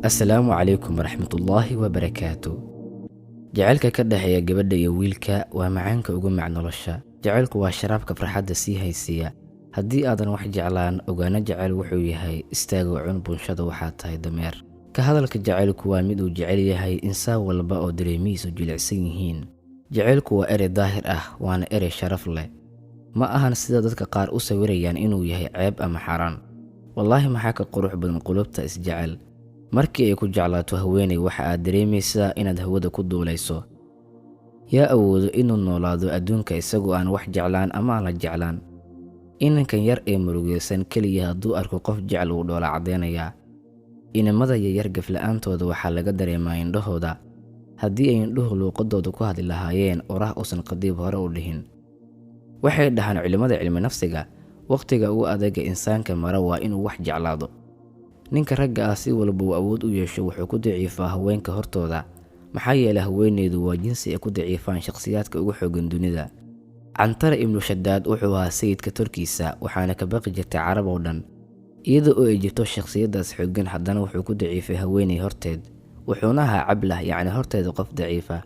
Assalaamu calaykum waraxmatullaahi wabarakaatu. Jacaylka ka dhexeeya gabadha iyo wiilka waa macaanka ugu mac nolosha. Jacaylku waa sharaabka farxadda sii haysiya. Haddii aadan wax jeclaan, ogaana jacayl wuxuu yahay istaago cun bulshada waxaa tahay dameer. Ka hadalka jacaylku waa mid uu jecel yahay insaan walba oo dareemihiisu jilicsan yihiin. Jacaylku waa erey daahir ah, waana erey sharaf leh. Ma ahan sida dadka qaar u sawirayaan inuu yahay ceeb ama xaraan. Wallaahi maxaa ka qurux badan qulubta isjecel. Markii ay ku jeclaato haweeney waxa aad dareemaysaa inaad hawada ku duulayso. Yaa awoodo inuu noolaado adduunka isagoo aan wax jeclaan ama aan la jeclaan. Inankan yar ee murugaysan keliya hadduu arko qof jecel uu dhoola cadeynayaa. Inamada yaryar gafla'aantooda waxaa laga dareemaa indhahooda. Haddii ay indhuhu luuqadooda ku hadli lahaayeen oraah uusan qadiib hore u dhihin. Waxay dhahaan culimada cilmi nafsiga, waqtiga ugu adaga insaanka mara waa inuu wax jeclaado. Ninka ragga ah si walba uu awood u yeesho wuxuu ku daciifaa haweenka hortooda. Maxaa yeelay haweeneydu waa jinsi ay ku daciifaan shakhsiyaadka ugu xooggan dunida. Cantara ibnu Shadaad wuxuu ahaa sayidka Turkiisa, waxaana ka baqi jirtay Carab oo dhan. Iyada oo ay jirto shakhsiyadaas xooggan haddana wuxuu ku daciifay haweeney horteed. Wuxuuna ahaa cablah, yacni horteeda qof daciifa.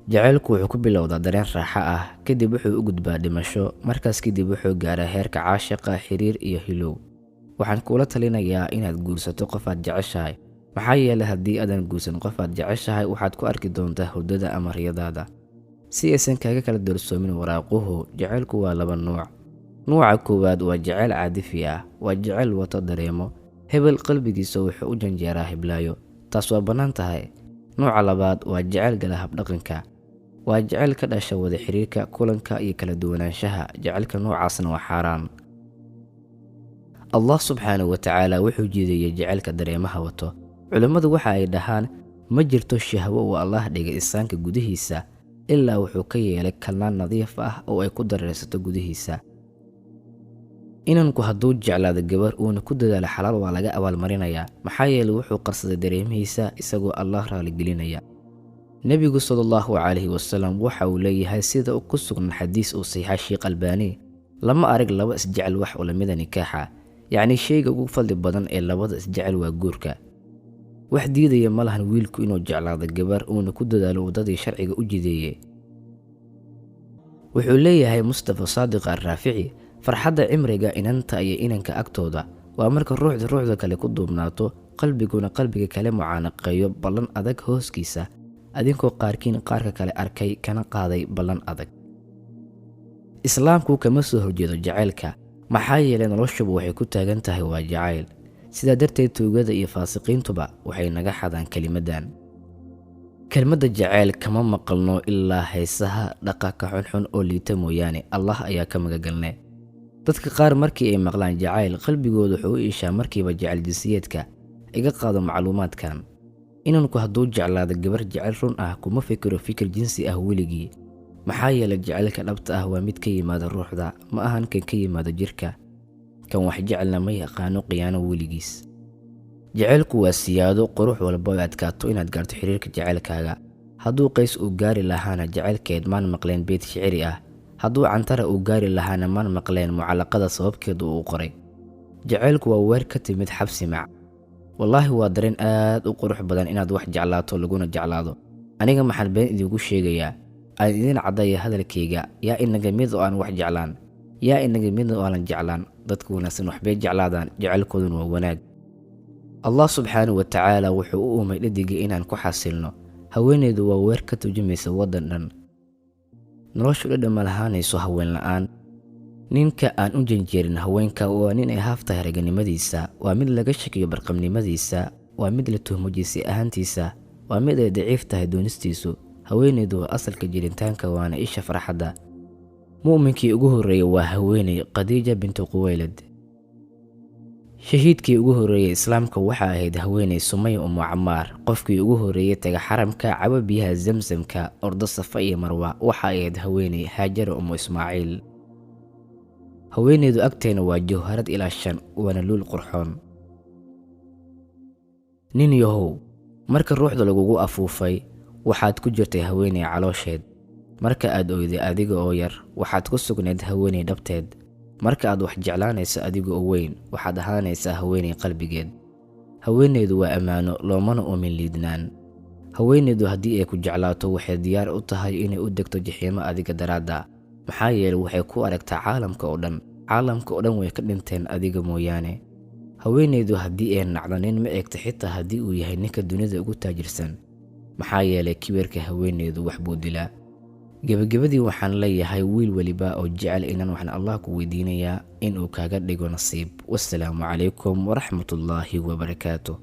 Jacaylku wuxuu ku bilowdaa dareen raaxo ah, kadib wuxuu u gudbaa dhimasho, markaas kadib wuxuu gaaraa heerka caashiqa, xiriir iyo hilow. Waxaan kula talinayaa inaad guursato qof aad jeceshahay. Maxaa yeelay haddii aadan guursan qof aad jeceshahay waxaad ku arki doontaa hurdada ama riyadaada. Si aysan kaaga kala doorsoomin waraaquhu, jacaylku waa laba nuuc. Nuuca koowaad waa jacayl caadifi ah, waa jacayl wato dareemo. Hebel qalbigiisa wuxuu u janjeeraa hiblaayo. Taas waa bannaan tahay. Nuuca labaad waa jacayl gala habdhaqanka. Waa jacayl ka dhasha wada xiriirka, kulanka iyo kala duwanaanshaha. Jacaylka noocaasna waa xaaraan. Allah subxaanahu wa tacaala wuxuu jideeyay jacaylka dareemaha wato. Culimmadu waxa ay dhahaan ma jirto shahwo uu Allah dhigay insaanka gudihiisa ilaa wuxuu ka yeelay kalnaan nadiif ah oo ay ku dareersato gudihiisa. Inanku hadduu jeclaado gabar uuna ku dadaalo xalaal waa laga abaalmarinayaa. Maxaa yeelay wuxuu qarsaday dareemihiisa isagoo Allah raali gelinaya. Nabigu sallallahu calayhi wasallam waxa uu leeyahay sida ku sugan xadiis uu saxiix Sheekh Albani, lama arag laba isjecel wax ula mid nikaaxa. yacni shayga ugu fadli badan ee labada isjecel waa guurka. Wax diidaya ma lahan wiilku inuu jeclaado gabar uuna ku dadaalo wadadii sharciga u jideeyay. Wuxuu leeyahay Mustafa Saadiq Ar-Raafici, farxadda cimriga inanta iyo inanka agtooda waa marka ruuxda kale ku duubnaato, qalbiguna qalbiga kale mucaanaqeeyo ballan adag hooskiisa, adinkoo qaarkiin qaarka kale arkay kana qaaday ballan adag. Islaamku kama soo horjeedo jacaylka. Maxaa yeelay noloshuba waxay ku taagan tahay waa jacayl. Sidaa darteed tuugada iyo faasiqiintuba waxay naga xadaan kelimadan. Kelmadda jacayl kama maqalno ilaa heesaha dhaqanka xunxun oo liita mooyaane. Allah ayaa ka magagalnay. Dadka qaar markii ay maqlaan jacayl qalbigooda wuxuu u iishaa markiiba jacayl jinsiyeedka. Iga qaado macluumaadkan. Inanku hadduu jeclaado gabar jacayl run ah kuma fikiro fikir jinsi ah weligii. Maxaa yeelay jacaylka dhabta ah waa mid ka yimaada ruuxda, ma ahan kan ka yimaada jirka. Kan wax jecelna ma yaqaano khiyaano weligiis. Jacaylku waa siyaado, qurux walba oo adkaato inaad gaarto xiriirka jacaylkaaga. Hadduu qays uu gaari lahaana jacaylkeed maan maqleen beed shiciri ah. Hadduu cantara uu gaari lahaana maan maqleen mucallaqada sababkeedu uu qoray. Jacaylku waa weer ka timid xabsi mac. Wallaahi waa dareen aad u qurux badan inaad wax jeclaato laguna jeclaado. Aniga maxaan been idiinku sheegayaa? aan idin cadaya hadalkayga, yaa inaga mid oo aan wax jeclaan, yaa inaga mid oo aan jeclaan. Dadku wanaagsan waxbay jeclaadaan, jacaylkooduna waa wanaag. Allah subxaanahu wa tacaala wuxuu u uumay dhadiga inaan ku xasilno. Haweeneydu waa weer ka turjumaysa waddan dhan. Noloshu dhadhan ma lahaanayso haween la'aan. Ninka aan u janjeerin haweenka waa nin ay haaftahay raganimadiisa, waa mid laga shakiyo barqamnimadiisa, waa mid la tuhmo jinsi ahaantiisa, waa mid ay daciif tahay doonistiisu. Haweeneydu waa asalka jiritaanka waana isha farxadda. Mu'minkii ugu horeeyay waa haweeney Khadiija bintu Quwaylid. Shahiidkii ugu horeeyay islaamka waxa ahayd haweeney Sumayya umu Cammaar. Qofkii ugu horeeyay taga xaramka caba biyaha Zamzamka, ordo Safa iyo Marwa waxa ahayd haweeney Haajara umu Ismaaciil. Haweeneydu agteena waa jawharad ilaa 5 waana luul qurxoon. Nin yahow, marka ruuxda lagugu afuufay waxaad ku jirtay haweeney caloosheed. Marka aad oyday adiga oo yar waxaad ku sugnayd haweeney dhabteed. Marka aad wax jeclaanayso adiga oo weyn waxaad ahaanaysaa haweeney qalbigeed. haweeneydu waa ammaano loomana uumin liidnaan. haweeneydu haddii ay ku jeclaato waxay diyaar u tahay inay u degto jaxiimo adiga daraadda, maxaa yeelay waxay ku aragtaa caalamka oo dhan way ka dhinteen adiga mooyaane. haweeneydu haddii ay nacdo nin ma eegto xitaa haddii uu yahay ninka dunida ugu taajirsan, maxaa yeelay kibirka haweeneydu wax buu dilaa. gebagabadii waxaan leeyahay wiil weliba oo jecel inaan waxaan Allah ku weydiinayaa inuu kaaga dhigo nasiib. wassalaamu calaykum waraxmatullaahi wabarakaatuh.